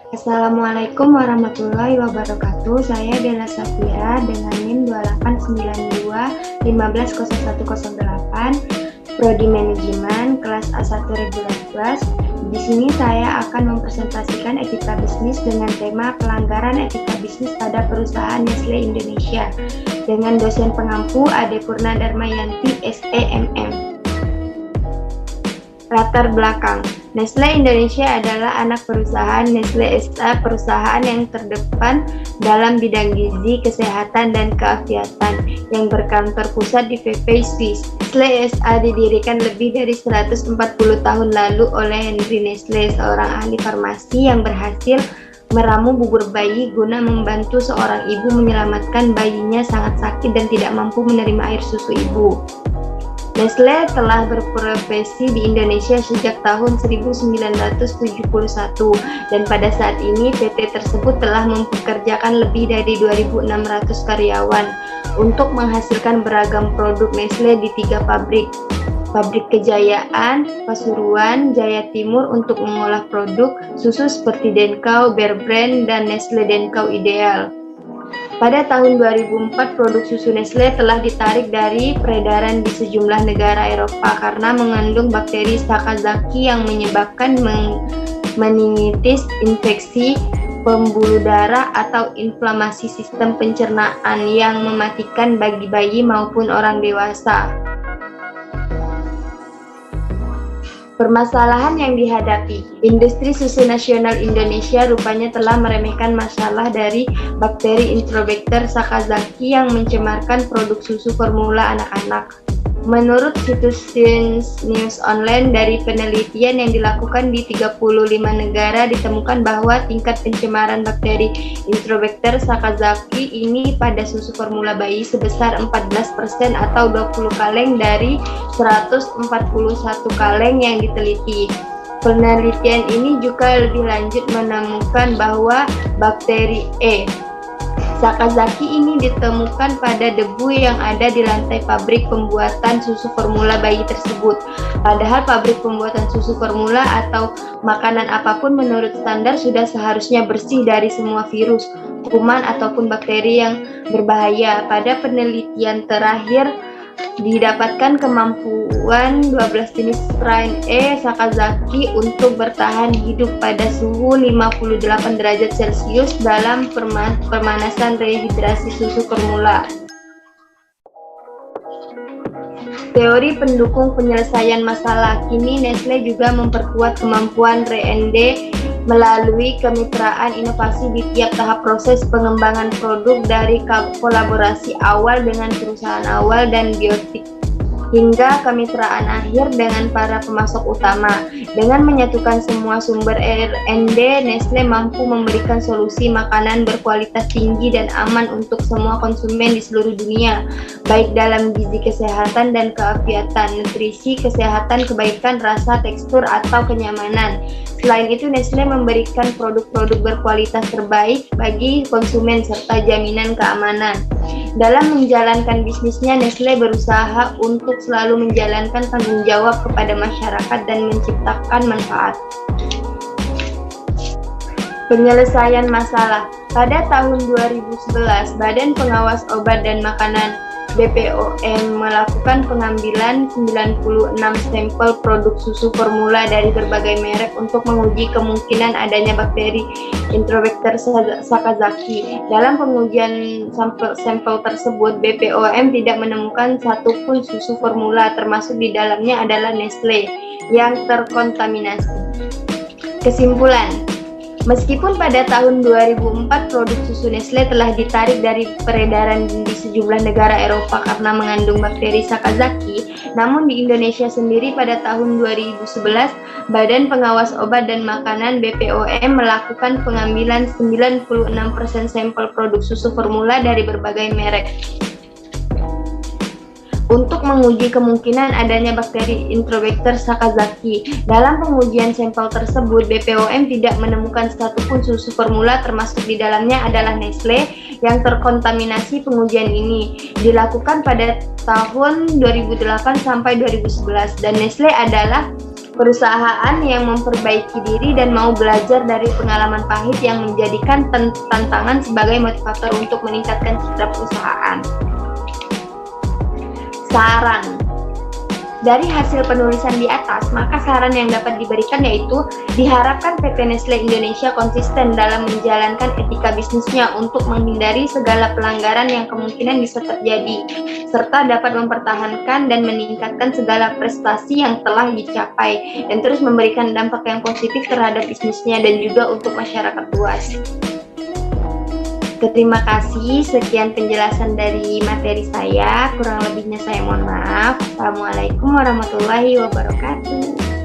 Assalamualaikum warahmatullahi wabarakatuh. Saya Dela Safira dengan NIM 2892 Prodi Manajemen, kelas A1 Regular Class. Di sini saya akan mempresentasikan etika bisnis dengan tema pelanggaran etika bisnis pada perusahaan Nestle Indonesia dengan dosen pengampu Ade Purna Darmayanti, SEMM. Latar belakang, Nestle Indonesia adalah anak perusahaan Nestle SA, perusahaan yang terdepan dalam bidang gizi, kesehatan, dan keafiatan yang berkantor pusat di Vevey, Swiss. Nestle SA didirikan lebih dari 140 tahun lalu oleh Henry Nestle, seorang ahli farmasi yang berhasil meramu bubur bayi guna membantu seorang ibu menyelamatkan bayinya sangat sakit dan tidak mampu menerima air susu ibu. Nestle telah berprofesi di Indonesia sejak tahun 1971 dan pada saat ini PT tersebut telah mempekerjakan lebih dari 2.600 karyawan untuk menghasilkan beragam produk Nestle di 3 pabrik Kejayaan, Pasuruan, Jaya Timur untuk mengolah produk susu seperti Denkau, Bear Brand, dan Nestle Denkau Ideal. Pada tahun 2004, produk susu Nestle telah ditarik dari peredaran di sejumlah negara Eropa karena mengandung bakteri Sakazaki yang menyebabkan meningitis, infeksi pembuluh darah, atau inflamasi sistem pencernaan yang mematikan bagi bayi maupun orang dewasa. Permasalahan yang dihadapi, industri susu nasional Indonesia rupanya telah meremehkan masalah dari bakteri Enterobacter Sakazaki yang mencemarkan produk susu formula anak-anak. Menurut situs News Online, dari penelitian yang dilakukan di 35 negara ditemukan bahwa tingkat pencemaran bakteri Enterobacter Sakazaki ini pada susu formula bayi sebesar 14% atau 20 kaleng dari 141 kaleng yang diteliti. Penelitian ini juga lebih lanjut menemukan bahwa bakteri Sakazaki ini ditemukan pada debu yang ada di lantai pabrik pembuatan susu formula bayi tersebut. Padahal pabrik pembuatan susu formula atau makanan apapun menurut standar sudah seharusnya bersih dari semua virus, kuman, ataupun bakteri yang berbahaya. Pada penelitian terakhir, didapatkan kemampuan 12 jenis strain Sakazaki untuk bertahan hidup pada suhu 58 derajat Celcius dalam pemanasan rehidrasi susu formula. Teori pendukung penyelesaian masalah. Kini Nestle juga memperkuat kemampuan R&D melalui kemitraan inovasi di tiap tahap proses pengembangan produk, dari kolaborasi awal dengan perusahaan awal dan biotik hingga kemitraan akhir dengan para pemasok utama. Dengan menyatukan semua sumber R&D, Nestle mampu memberikan solusi makanan berkualitas tinggi dan aman untuk semua konsumen di seluruh dunia, baik dalam gizi, kesehatan, dan keafiatan, nutrisi, kesehatan, kebaikan, rasa, tekstur, atau kenyamanan. Selain itu, Nestle memberikan produk-produk berkualitas terbaik bagi konsumen serta jaminan keamanan. Dalam menjalankan bisnisnya, Nestle berusaha untuk selalu menjalankan tanggung jawab kepada masyarakat dan menciptakan manfaat. Penyelesaian masalah. Pada tahun 2011, Badan Pengawas Obat dan Makanan BPOM melakukan pengambilan 96 sampel produk susu formula dari berbagai merek untuk menguji kemungkinan adanya bakteri Enterobacter Sakazaki. Dalam pengujian sampel tersebut, BPOM tidak menemukan satupun susu formula, termasuk di dalamnya adalah Nestle, yang terkontaminasi. Kesimpulan, meskipun pada tahun 2004 produk susu Nestle telah ditarik dari peredaran di sejumlah negara Eropa karena mengandung bakteri Sakazaki, namun di Indonesia sendiri pada tahun 2011, Badan Pengawas Obat dan Makanan BPOM melakukan pengambilan 96% sampel produk susu formula dari berbagai merek untuk menguji kemungkinan adanya bakteri Enterobacter Sakazaki. Dalam pengujian sampel tersebut, BPOM tidak menemukan satupun susu formula, termasuk di dalamnya adalah Nestle, yang terkontaminasi. Pengujian ini dilakukan pada tahun 2008 sampai 2011 dan Nestle adalah Perusahaan yang memperbaiki diri dan mau belajar dari pengalaman pahit yang menjadikan tantangan sebagai motivator untuk meningkatkan citra perusahaan. Saran. Dari hasil penulisan di atas, maka saran yang dapat diberikan yaitu diharapkan PT Nestle Indonesia konsisten dalam menjalankan etika bisnisnya untuk menghindari segala pelanggaran yang kemungkinan bisa terjadi, serta dapat mempertahankan dan meningkatkan segala prestasi yang telah dicapai, dan terus memberikan dampak yang positif terhadap bisnisnya dan juga untuk masyarakat luas. Terima kasih, sekian penjelasan dari materi saya, kurang lebihnya saya mohon maaf. Assalamualaikum warahmatullahi wabarakatuh.